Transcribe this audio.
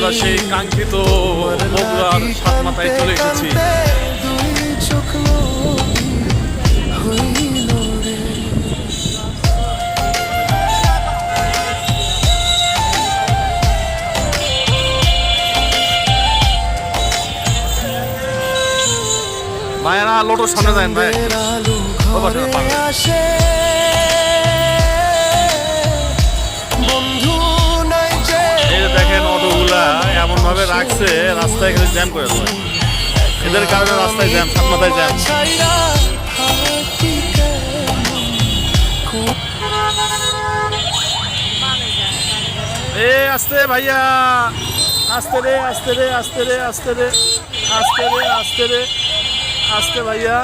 আমরা সেই কাঙ্ক্ষিত বগুড়ার সাতমাথায় চলে এসেছি। ভাইয়ারা লোটোর সামনে যায় ভাই, এই যে দেখেন অটোগুলা এমন ভাবে রাখছে রাস্তায় এখানে জ্যাম করে দেয়, এদের কারণে রাস্তায় জ্যাম, সাতমাথায় জ্যাম। এ আস্তে ভাইয়া, আস্তে রে আস্তে রে আস্তে রে আস্তে রে আস্তে রে আস্তে রে আস্তে ভাইয়া।